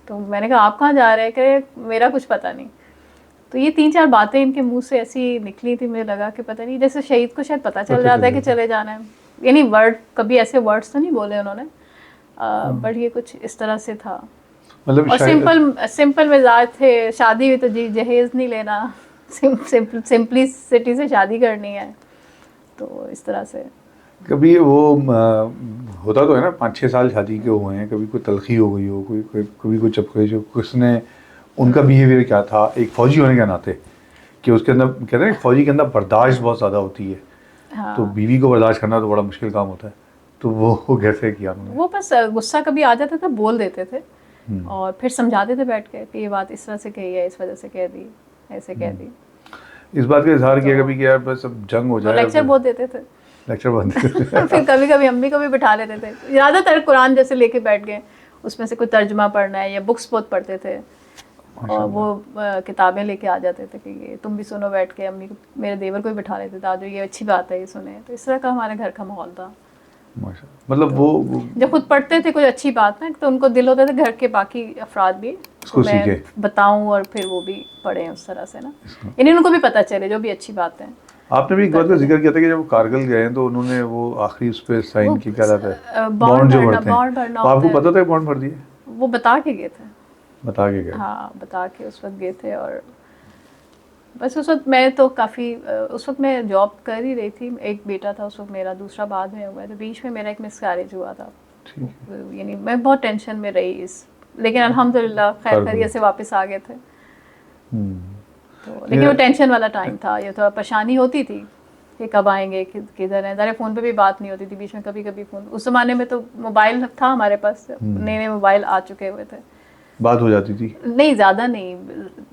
तो मैंने कहा आप कहाँ जा रहे हैं? कि मेरा कुछ पता नहीं। तो ये 3-4 बातें इनके मुंह से ऐसी निकली थी, मुझे लगा कि पता नहीं, जैसे शहीद को शायद पता चल जाता है कि चले जाना है, यानी वर्ड कभी ऐसे वर्ड्स तो नहीं बोले उन्होंने, बट ये कुछ इस तरह से था। मतलब और सिंपल मिजाज थे। शादी हुई तो जी जहेज नहीं लेना, सिंपलिसिटी से शादी करनी है, तो इस तरह से। कभी वो होता तो है ना, 5-6 साल शादी के हुए हैं, कभी कोई तलखी हो गई हो, कभी कोई चपके जो किसने, उनका बिहेवियर क्या था एक फ़ौजी होने के नाते, कि उसके अंदर कहते हैं फ़ौजी के अंदर बर्दाश्त बहुत ज़्यादा होती है। हाँ। तो बीवी को बर्दाश्त करना तो बड़ा मुश्किल काम होता है, तो वो कैसे किया उन्होंने? वो बस गुस्सा कभी आ जाता था, बोल देते थे और फिर समझाते थे बैठ के कि ये बात इस तरह से कही है, इस वजह से कह दी, ऐसे कह दी। इस बात का इजहार किया कभी कि यार बस अब जंग हो जाए? लेक्चर बहुत देते थे। लेक्चर बहुत फिर कभी कभी अम्मी को भी बिठा लेते थे, ज़्यादातर कुरान जैसे लेके बैठ गए, उसमें से कोई तर्जुमा पढ़ना है, या बुक्स बहुत पढ़ते थे। और वो किताबें लेके आ जाते थे कि ये तुम भी सुनो बैठ के। अम्मी को, मेरे देवर को भी बिठा लेते थे, आज ये अच्छी बात है ये सुने। तो इस तरह का हमारे घर का माहौल था। मतलब तो वो जब खुद पढ़ते थे कुछ अच्छी बात ना, तो उनको दिल होता था घर के बाकी अफराद भी उसको मैं बताऊं और फिर वो भी पढ़ें उस तरह से ना, यानी उनको भी पता चले जो भी अच्छी बात है। आपने भी एक बात का जिक्र किया था कि जब कारगिल गए तो उन्होंने वो आखिरी उस पर साइन की, क्या रहता है, बॉन्ड जो भरते हैं, तो आपको पता था बॉन्ड भर दिए? वो बता के गए थे। बता के गए? हाँ, बता के उस वक्त गए थे। और बस उस वक्त मैं तो काफ़ी, उस वक्त मैं जॉब कर ही रही थी, एक बेटा था उस वक्त मेरा, दूसरा बाद में हुआ, तो बीच में मेरा एक मिसकैरेज हुआ था। यानी मैं बहुत टेंशन में रही लेकिन अल्हम्दुलिल्लाह खैर खैरियत से वापस आ गए थे। तो लेकिन वो टेंशन वाला टाइम था, ये थोड़ा परेशानी होती थी कि कब आएंगे, किधर हैं। ज़रा फ़ोन पे भी बात नहीं होती थी, बीच में कभी कभी फ़ोन, उस ज़माने में तो मोबाइल था हमारे पास, नए नए मोबाइल आ चुके हुए थे, बात हो जाती थी। नहीं ज़्यादा नहीं,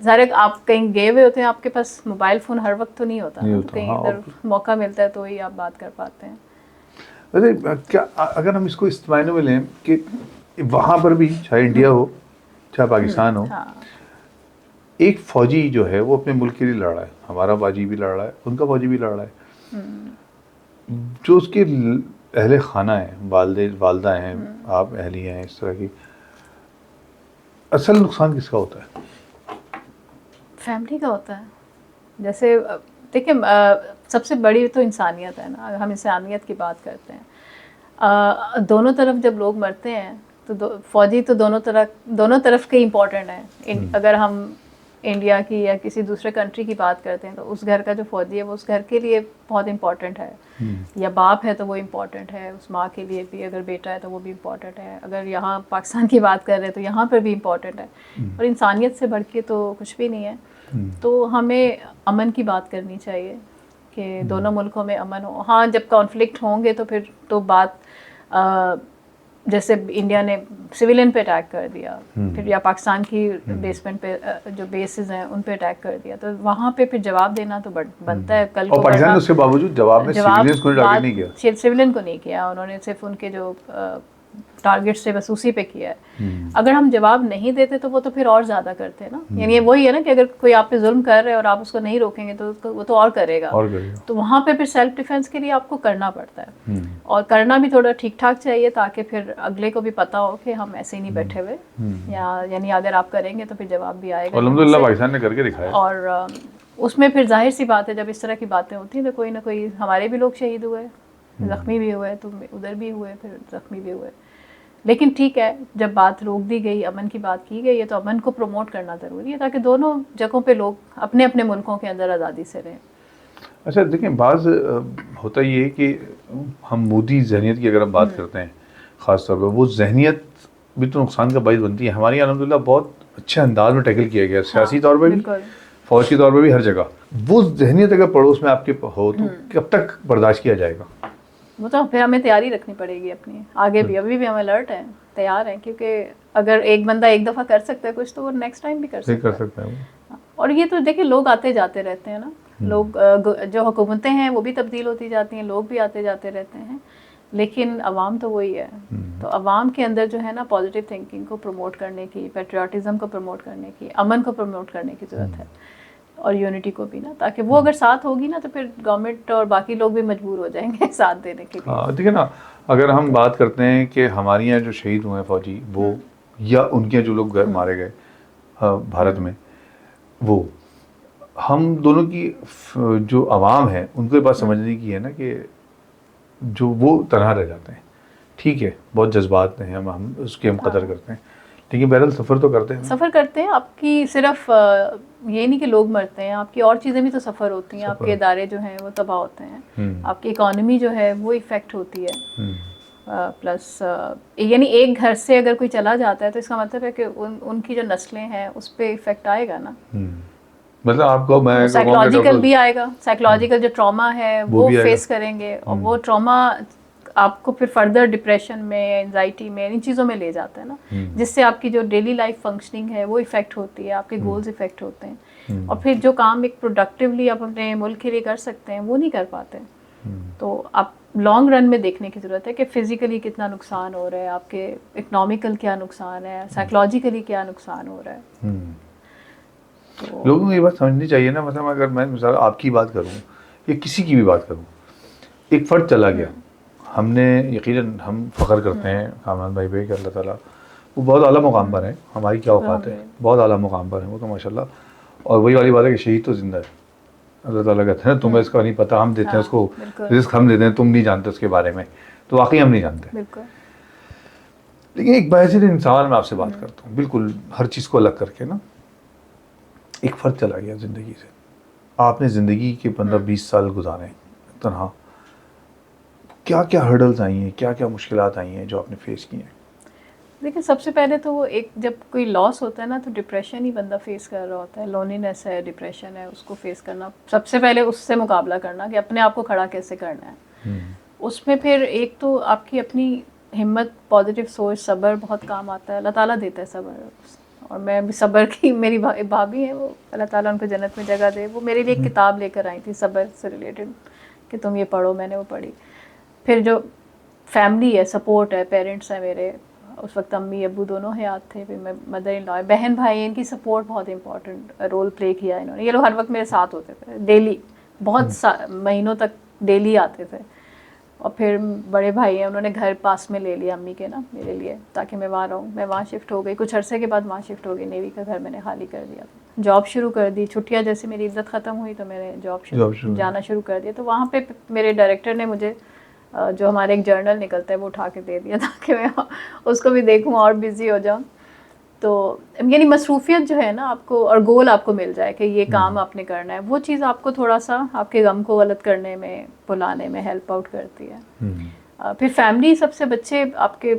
ज़रा आप कहीं गए हुए होते हैं, आपके पास मोबाइल फ़ोन हर वक्त तो नहीं होता, कहीं इधर मौका मिलता है तो ही आप बात कर पाते हैं। वैसे क्या अगर हम इसको इस मायने में लें कि वहाँ पर भी, चाहे इंडिया हो चाहे पाकिस्तान हो, एक फ़ौजी जो है वो अपने मुल्क के लिए लड़ रहा है, हमारा फ़ौजी भी लड़ रहा है, उनका फ़ौजी भी लड़ रहा है, जो उसके अहले खाना है, वालदा हैं, आप अहलियाँ हैं, इस तरह की, असल नुकसान किसका होता है? फैमिली का होता है। जैसे देखिए, सबसे बड़ी तो इंसानियत है ना, अगर हम इंसानियत की बात करते हैं, दोनों तरफ जब लोग मरते हैं तो फ़ौजी तो दोनों तरफ के इम्पोर्टेंट हैं। अगर हम इंडिया की या किसी दूसरे कंट्री की बात करते हैं तो उस घर का जो फौजी है वो उस घर के लिए बहुत इम्पोर्टेंट है, या बाप है तो वो इम्पोर्टेंट है, उस माँ के लिए भी, अगर बेटा है तो वो भी इम्पोर्टेंट है, अगर यहाँ पाकिस्तान की बात कर रहे हैं तो यहाँ पर भी इम्पोर्टेंट है। और इंसानियत से बढ़ के तो कुछ भी नहीं है। तो हमें अमन की बात करनी चाहिए कि दोनों मुल्कों में अमन हो। हाँ, जब कॉन्फ्लिक्ट होंगे तो फिर तो बात जैसे इंडिया ने सिविलियन पे अटैक कर दिया, फिर या पाकिस्तान की बेसमेंट पे जो बेसिस हैं उन पे अटैक कर दिया, तो वहाँ पे फिर जवाब देना तो बनता है। कल और पाकिस्तान ने उसके बावजूद जवाब में सिविलियंस को टारगेट नहीं किया, सिविलियन को नहीं किया, उन्होंने सिर्फ उनके जो टारगेट से बस उसी पे किया है। अगर हम जवाब नहीं देते तो वो तो फिर और ज़्यादा करते हैं ना। यानी ये वही है ना कि अगर कोई आप पे जुल्म कर रहे है और आप उसको नहीं रोकेंगे तो वो तो और करेगा। तो वहाँ पे फिर सेल्फ डिफेंस के लिए आपको करना पड़ता है, और करना भी थोड़ा ठीक ठाक चाहिए ताकि फिर अगले को भी पता हो कि हम ऐसे ही नहीं बैठे हुए, या यानी अगर आप करेंगे तो फिर जवाब भी आएगा। अल्हम्दुलिल्लाह पाकिस्तान ने करके दिखाया। और उसमें फिर जाहिर सी बात है जब इस तरह की बातें होती हैं तो कोई ना कोई, हमारे भी लोग शहीद हुए, ज़ख्मी भी हुए, तो उधर भी हुए, फिर ज़ख्मी भी हुए। लेकिन ठीक है, जब बात रोक दी गई, अमन की बात की गई है, तो अमन को प्रमोट करना ज़रूरी है ताकि दोनों जगहों पे लोग अपने अपने मुल्कों के अंदर आज़ादी से रहें। अच्छा देखें, बाज़ होता ये है कि हम मोदी जहनीत की अगर हम बात करते हैं ख़ास तौर पर, वो जहनीत भी तो नुकसान का बाइस बनती है। हमारी अल्हम्दुलिल्लाह बहुत अच्छे अंदाज में टैकल किया गया, सियासी तौर पर भी, फ़ौज के तौर पर भी, हर जगह। वो जहनीत अगर पड़ोस में आपके हो तो कब तक बर्दाश्त किया जाएगा? वो तो फिर हमें तैयारी रखनी पड़ेगी अपनी, आगे भी, अभी भी हम अलर्ट हैं, तैयार हैं, क्योंकि अगर एक बंदा एक दफ़ा कर सकता है कुछ तो वो नेक्स्ट टाइम भी कर सकता है। और ये तो देखिए लोग आते जाते रहते हैं ना, लोग जो हुकूमतें हैं वो भी तब्दील होती जाती हैं, लोग भी आते जाते रहते हैं, लेकिन अवाम तो वही है। तो अवाम के अंदर जो है ना पॉजिटिव थिंकिंग को प्रमोट करने की, पेट्रियाटिज़म को प्रमोट करने की, अमन को प्रमोट करने की ज़रूरत है, और यूनिटी को भी ना, ताकि वो अगर साथ होगी ना तो फिर गवर्नमेंट और बाकी लोग भी मजबूर हो जाएंगे साथ देने के लिए। हाँ देखिए ना, अगर हम बात करते हैं कि हमारे यहाँ जो शहीद हुए हैं फौजी, वो या उनके जो लोग मारे गए भारत में, वो हम दोनों की जो आवाम है उनको ये बात समझने की है ना कि जो वो तनहा रह जाते हैं। ठीक है, बहुत जज्बात हैं, हम उसकी हम कदर करते हैं, लेकिन बहरहाल सफ़र तो करते हैं, सफ़र करते हैं। आपकी सिर्फ ये नहीं कि लोग मरते हैं, आपकी और चीज़ें भी तो सफ़र होती हैं, आपके इदारे जो हैं वो तबाह होते हैं, आपकी इकॉनमी जो है वो इफ़ेक्ट होती है। प्लस यानी एक घर से अगर कोई चला जाता है तो इसका मतलब है कि उनकी जो नस्लें हैं उस पर इफ़ेक्ट आएगा ना। मतलब आपको मैं साइकोलॉजिकल भी आएगा, साइकोलॉजिकल जो ट्रॉमा है वो फेस करेंगे, और वो ट्रॉमा आपको फिर फर्दर डिप्रेशन में, एंजाइटी में, इन चीज़ों में ले जाता है ना, जिससे आपकी जो डेली लाइफ फंक्शनिंग है वो इफ़ेक्ट होती है, आपके गोल्स इफ़ेक्ट होते हैं, और फिर जो काम एक प्रोडक्टिवली आप अपने मुल्क के लिए कर सकते हैं वो नहीं कर पाते। तो आप लॉन्ग रन में देखने की ज़रूरत है कि फ़िज़िकली कितना नुकसान हो रहा है, आपके इकोनॉमिकल क्या नुकसान है, साइकोलॉजिकली क्या नुकसान हो रहा है। तो लोगों को ये बात समझनी चाहिए ना। मतलब अगर मैं मिसाल आपकी बात करूँ या किसी की भी बात करूँ, एक फ़र्द चला गया, हमने यकीनन हम फ़ख्र करते हैं कामरान भाई पे कि अल्लाह ताला वो बहुत आला मुकाम पर है, हमारी क्या औकात है, बहुत आला मुकाम पर है वो तो माशाल्लाह। और वही वाली बात है कि शहीद तो जिंदा है, अल्लाह ताला कहते हैं तुम्हें इसका नहीं पता, हम देते हैं उसको रिस्क, हम देते हैं, तुम नहीं जानते उसके बारे में, तो वाकई हम नहीं जानते। लेकिन एक बायज़ीद इंसान मैं आपसे बात करता हूँ, बिल्कुल हर चीज़ को अलग करके ना, एक फ़र्द चला गया ज़िंदगी से, आपने ज़िंदगी के 15-20 साल गुजारे तनहा, क्या क्या हर्डल्स आई हैं, क्या क्या मुश्किलात आई हैं जो आपने फेस की हैं? देखिए सबसे पहले तो वो एक जब कोई लॉस होता है ना तो डिप्रेशन ही बंदा फेस कर रहा होता है, लोनलीनेस है, डिप्रेशन है, उसको फेस करना, सबसे पहले उससे मुकाबला करना कि अपने आप को खड़ा कैसे करना है। उसमें फिर एक तो आपकी अपनी हिम्मत, पॉजिटिव सोच, सब्र बहुत काम आता है, अल्लाह ताला देता है सब्र। और मैं भी सब्र की, मेरी भाभी है वो, अल्लाह ताला उनको जन्नत में जगह दे, वो मेरे लिए एक किताब लेकर आई थी सब्र से रिलेटेड कि तुम ये पढ़ो, मैंने वो पढ़ी। फिर जो फैमिली है, सपोर्ट है, पेरेंट्स हैं मेरे, उस वक्त अम्मी अब्बू दोनों हयात थे, फिर मैं मदर इन लॉ, बहन भाई, इनकी सपोर्ट बहुत इंपॉर्टेंट रोल प्ले किया इन्होंने। ये लोग हर वक्त मेरे साथ होते थे, डेली, बहुत महीनों तक डेली आते थे। और फिर बड़े भाई हैं, उन्होंने घर पास में ले लिया अम्मी के ना मेरे लिए, ताकि मैं वहाँ रहूँ। मैं वहाँ शिफ्ट हो गई, कुछ अरसे के बाद वहाँ शिफ्ट हो गई, नेवी का घर मैंने खाली कर दिया, जॉब शुरू कर दी। छुट्टियाँ जैसे मेरी इज्जत ख़त्म हुई तो मैंने जॉब जाना शुरू कर दिया। तो वहाँ पे मेरे डायरेक्टर ने मुझे जो हमारे एक जर्नल निकलता है वो उठा के दे दिया ताकि मैं उसको भी देखूँ और बिज़ी हो जाऊँ। तो यानी मसरूफियत जो है ना आपको, और गोल आपको मिल जाए कि ये काम आपने करना है, वो चीज़ आपको थोड़ा सा आपके गम को गलत करने में, भुलाने में हेल्प आउट करती है। फिर फैमिली सबसे, बच्चे आपके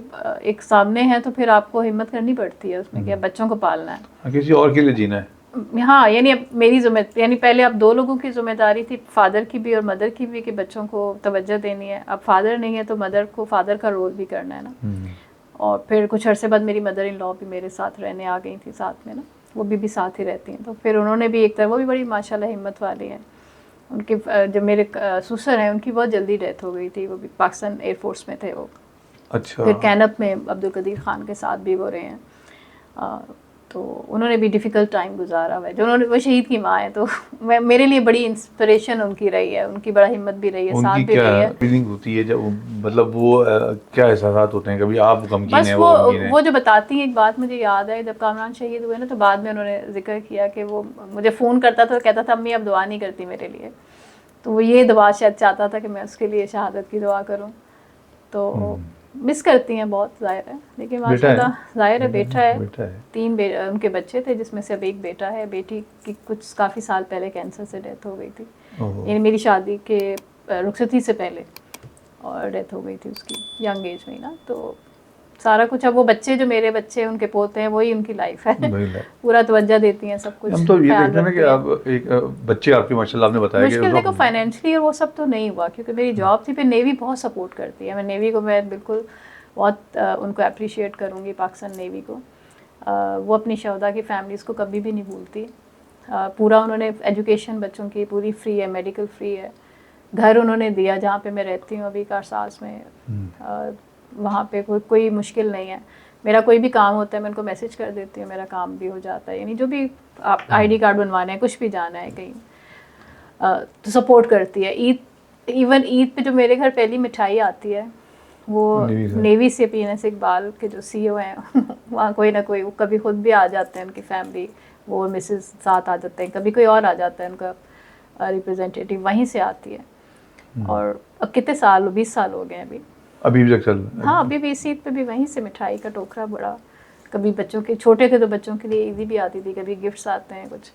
एक सामने हैं तो फिर आपको हिम्मत करनी पड़ती है उसमें कि अब बच्चों को पालना है, किसी और के लिए जीना है। हाँ, यानी अब मेरी यानी पहले अब 2 लोगों की जिम्मेदारी थी, फादर की भी और मदर की भी, कि बच्चों को तवज्जो देनी है। अब फादर नहीं है तो मदर को फादर का रोल भी करना है ना। और फिर कुछ अरसे बाद मेरी मदर इन लॉ भी मेरे साथ रहने आ गई थी साथ में ना, वो भी साथ ही रहती हैं। तो फिर उन्होंने भी एक तरह, वो भी बड़ी माशाल्लाह हिम्मत वाली हैं। उनके जो मेरे ससुर हैं उनकी बहुत जल्दी डेथ हो गई थी, वो भी पाकिस्तान एयरफोर्स में थे वो। अच्छा। फिर कैनप में अब्दुल कदीर खान के साथ भी वो रहे हैं। तो उन्होंने भी डिफ़िकल्ट टाइम गुजारा हुआ है। जो उन्होंने, वो शहीद की माँ है, तो मैं, मेरे लिए बड़ी इंस्पिरेशन उनकी रही है, उनकी बड़ा हिम्मत भी रही है, साथ भी रही है। फीलिंग होती है जब मतलब वो क्या एहसास होते हैं, कभी आप गमगीन बस हैं, वो गमगीन है। वो जो बताती हैं, एक बात मुझे याद है, जब कामरान शहीद हुए ना तो बाद में उन्होंने जिक्र किया कि वो मुझे फ़ोन करता था, कहता था अम्मी अब दुआ नहीं करती मेरे लिए, तो वो ये दुआ शायद चाहता था कि मैं उसके लिए शहादत की दुआ करूँ। तो मिस करती हैं बहुत, ज़ाहिर है, लेकिन माशाल्लाह ज़ाहिर है बेटा है, 3 उनके बच्चे थे, जिसमें से अब एक बेटा है। बेटी की कुछ काफ़ी साल पहले कैंसर से डेथ हो गई थी, यानी मेरी शादी के रुखसती से पहले, और डेथ हो गई थी उसकी यंग एज में ही ना। तो सारा कुछ, अब वो बच्चे जो मेरे बच्चे, उनके पोते हैं, वही उनकी लाइफ है। पूरा तवज्जो देती हैं, सब कुछ हम तो ये ख्याल देखते हैं ना कि आप एक बच्चे आपके माशाल्लाह आपने बताया कि मुश्किल देखो फाइनेंशियली और वो सब तो नहीं हुआ, क्योंकि मेरी जॉब थी। फिर नेवी बहुत सपोर्ट करती है, मैं नेवी को, मैं बिल्कुल बहुत उनको अप्रिशिएट करूँगी, पाकिस्तान नेवी को। वो अपनी शहदा की फैमिलीज़ को कभी भी नहीं भूलती। पूरा उन्होंने एजुकेशन बच्चों की पूरी फ्री है, मेडिकल फ्री है। घर उन्होंने दिया जहाँ पे मैं रहती हूँ अभी कारसाज में, वहाँ पे कोई मुश्किल नहीं है। मेरा कोई भी काम होता है मैं उनको मैसेज कर देती हूँ, मेरा काम भी हो जाता है। यानी जो भी आप ID कार्ड बनवाने हैं, कुछ भी जाना है कहीं, तो सपोर्ट करती है। इवन ईद पे जो मेरे घर पहली मिठाई आती है वो नेवी से PNS इकबाल के जो CEO हैं वहाँ कोई ना कोई, वो कभी खुद भी आ जाते हैं, उनकी फैमिली, वो मिसेस साथ आ जाते हैं, कभी कोई और आ जाता है, उनका रिप्रेजेंटेटिव वहीं से आती है। और अब कितने साल, 20 साल हो गए अभी भी तक चल रहा है। हाँ, अभी भी इस ईद पे भी वहीं से मिठाई का टोकरा बड़ा, कभी बच्चों के छोटे थे तो बच्चों के लिए ईदी भी आती थी, कभी गिफ्ट्स आते हैं कुछ,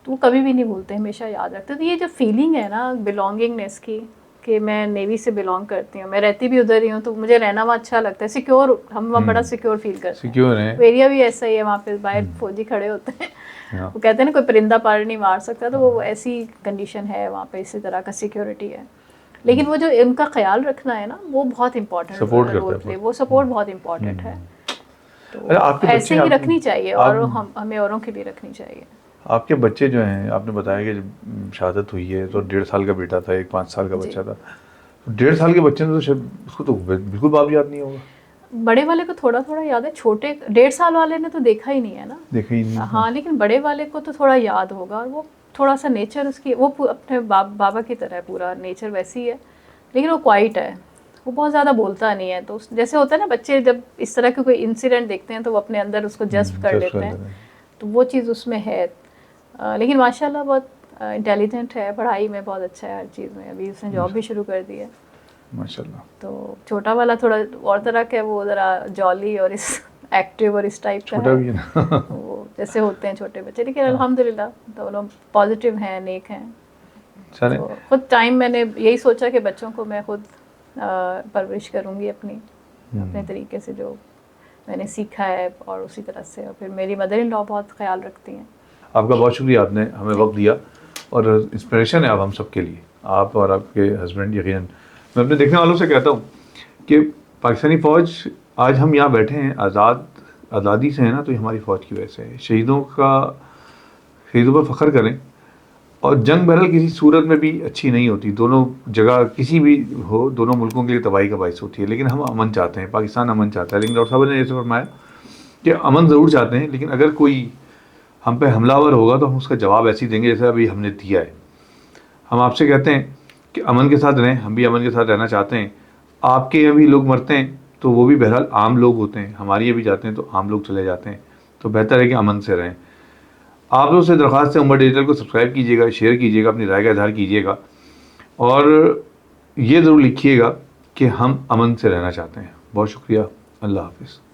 तो वो कभी भी नहीं भूलते, हमेशा याद रखते। तो ये जो फीलिंग है ना बिलोंगिंगनेस की, कि मैं नेवी से बिलोंग करती हूँ, मैं रहती भी उधर ही हूँ, तो मुझे रहना वहाँ अच्छा लगता है, सिक्योर, हम वहाँ बड़ा सिक्योर फील करते हैं। सिक्योर है, एरिया भी ऐसा ही है, वहाँ पे बाहर फौजी खड़े होते हैं, वो कहते हैं ना कोई परिंदा पार नहीं मार सकता, तो वो ऐसी कंडीशन है वहाँ पे, इसी तरह का सिक्योरिटी है। लेकिन वो जो इनका ख्याल रखना है ना, वो बहुत इंपॉर्टेंट रोल प्ले, वो सपोर्ट बहुत इंपॉर्टेंट है। तो ऐसे ही रखनी चाहिए, और हमें औरों की भी रखनी चाहिए। आपके बच्चे जो हैं, आपने बताया कि जब शहादत हुई है तो 1.5 साल का बेटा था, एक 5 साल का बच्चा था। 1.5 साल के बच्चे ने तो शायद उसको तो बिल्कुल बाप याद नहीं होगा। बड़े वाले को थोड़ा थोड़ा याद है, छोटे 1.5 साल वाले ने तो देखा ही नहीं है ना, देखा ही नहीं। हाँ, लेकिन बड़े वाले को तो थोड़ा याद होगा। और वो थोड़ा सा नेचर उसकी, वो अपने बाबा की तरह पूरा नेचर वैसी है, लेकिन वो क्वाइट है, वो बहुत ज़्यादा बोलता नहीं है। तो जैसे होता है ना, बच्चे जब इस तरह के कोई इंसिडेंट देखते हैं तो वो अपने अंदर उसको जज्ब कर लेते हैं, तो वो चीज़ उसमें है। लेकिन माशाल्लाह बहुत इंटेलिजेंट है, पढ़ाई में बहुत अच्छा है, हर चीज़ में। अभी उसने जॉब भी शुरू कर दी है माशाल्लाह। तो छोटा वाला थोड़ा और तरह का है, वो ज़रा जॉली और इस एक्टिव और इस टाइप का है ना वो जैसे होते हैं छोटे बच्चे, लेकिन अल्हम्दुलिल्लाह दोनों पॉजिटिव हैं, नेक हैं। तो खुद टाइम मैंने यही सोचा कि बच्चों को मैं खुद परवरिश करूँगी अपने तरीके से, जो मैंने सीखा है, और उसी तरह से। और फिर मेरी मदर इन लॉ बहुत ख्याल रखती हैं। आपका बहुत शुक्रिया, आपने हमें वक्त दिया, और इंस्पिरेशन है आप हम सब के लिए, आप और आपके हस्बैंड। यकीनन मैं अपने देखने वालों से कहता हूँ कि पाकिस्तानी फ़ौज, आज हम यहाँ बैठे हैं आज़ादी से, है ना, तो ये हमारी फ़ौज की वजह से है। शहीदों पर फ़ख्र करें। और जंग बहरहाल किसी सूरत में भी अच्छी नहीं होती, दोनों जगह किसी भी हो, दोनों मुल्कों के लिए तबाही का बाइस होती है। लेकिन हम अमन चाहते हैं, पाकिस्तान अमन चाहता है। लेकिन डॉक्टर साहब ने जैसे फरमाया कि अमन ज़रूर चाहते हैं, लेकिन अगर कोई हम पे हमलावर होगा तो हम उसका जवाब ऐसे ही देंगे जैसे अभी हमने दिया है। हम आपसे कहते हैं कि अमन के साथ रहें, हम भी अमन के साथ रहना चाहते हैं। आपके यहाँ भी लोग मरते हैं तो वो भी बहरहाल आम लोग होते हैं, हमारे यहाँ भी जाते हैं तो आम लोग चले जाते हैं। तो बेहतर है कि अमन से रहें। आप लोगों से दरख्वास्त है, उम्मत डिजिटल को सब्सक्राइब कीजिएगा, शेयर कीजिएगा, अपनी राय का इजहार कीजिएगा, और ये ज़रूर लिखिएगा कि हम अमन से रहना चाहते हैं। बहुत शुक्रिया, अल्लाह हाफ़िज़।